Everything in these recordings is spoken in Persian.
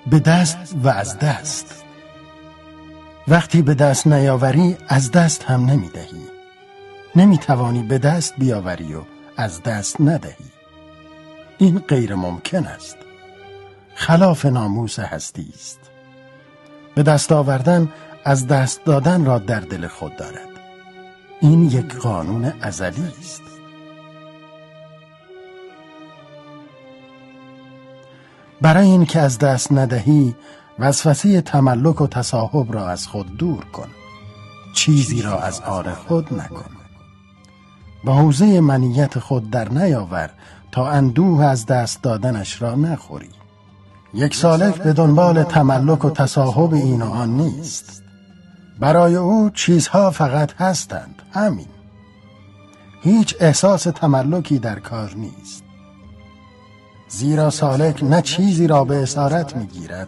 به دست و از دست. وقتی به دست نیاوری از دست هم نمیدهی. نمیتوانی به دست بیاوری و از دست ندهی. این غیر ممکن است. خلاف ناموس هستی است. به دست آوردن از دست دادن را در دل خود دارد. این یک قانون ازلی است. برای این که از دست ندهی، وسوسه تملک و تصاحب را از خود دور کن. چیزی را از آن خود نکن. به حوزه منیت خود در نیاور تا اندوه از دست دادنش را نخوری. یک سالک به دنبال تملک و تصاحب این و آن نیست. برای او چیزها فقط هستند، همین. هیچ احساس تملکی در کار نیست. زیرا سالک نه چیزی را به اسارت میگیرد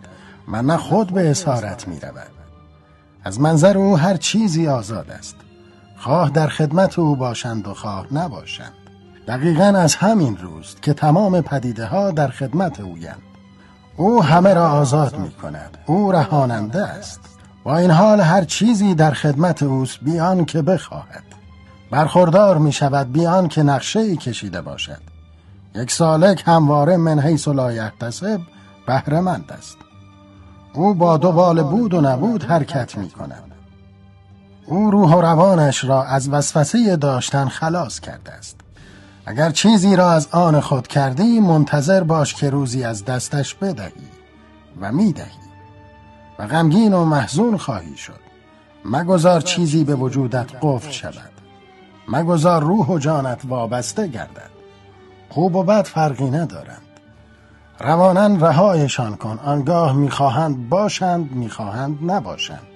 و نه خود به اسارت میرود. از منظر او هر چیزی آزاد است، خواه در خدمت او باشند و خواه نباشند. دقیقاً از همین روست که تمام پدیده ها در خدمت اویند. او همه را آزاد می کند. او رهاننده است. با این حال هر چیزی در خدمت اوست بیان که بخواهد. برخوردار می شود بیان که نقشه‌ای کشیده باشد. یک سالک همواره من حیث لا یحتسب بهره‌مند است. او با دو بال بود و نبود حرکت می کند. او روح و روانش را از وسوسه داشتن خلاص کرده است. اگر چیزی را از آن خود کردی، منتظر باش که روزی از دستش بدهی و میدهی و غمگین و محزون خواهی شد. مگذار چیزی به وجودت قفل شود. مگذار روح و جانت وابسته گردد. خوب و بد فرقی ندارند. روانا رهایشان کن. آنگاه میخواهند باشند، میخواهند نباشند.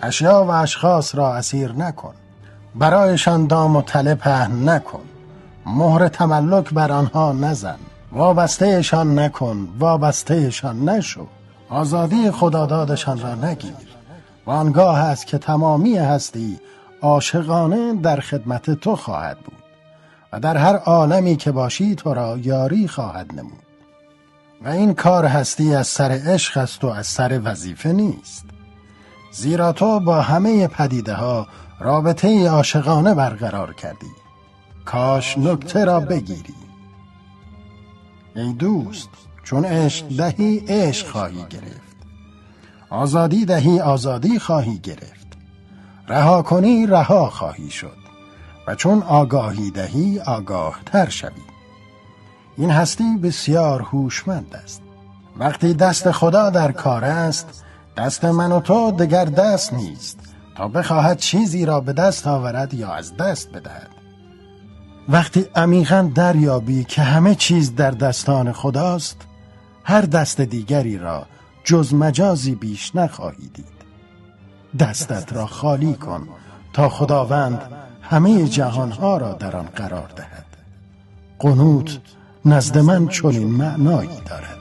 اشیا و اشخاص را اسیر نکن. برایشان دام و تله پهن نکن. مهر تملک بر آنها نزن. وابستهشان نکن. وابستهشان نشو. آزادی خدادادشان را نگیر. و آنگاه است که تمامی هستی عاشقانه در خدمت تو خواهد بود و در هر عالمی که باشی تو را یاری خواهد نمود. و این کار هستی از سر عشق است و از سر وظیفه نیست. زیرا تو با همه پدیده ها رابطه عاشقانه برقرار کردی. کاش نکته را بگیری. ای دوست، چون عشق دهی عشق خواهی گرفت. آزادی دهی آزادی خواهی گرفت. رها کنی رها خواهی شد. و چون آگاهی دهی آگاه تر شوی. این هستی بسیار هوشمند است. وقتی دست خدا در کار است، دست من و تو دگر دست نیست تا بخواهد چیزی را به دست آورد یا از دست بدهد. وقتی عمیقاً دریابی که همه چیز در دستان خداست، هر دست دیگری را جز مجازی بیش نخواهی دید. دستت را خالی کن تا خداوند همه جهانها را در آن قرار دهد. قنوت نزد من چنین معنایی دارد.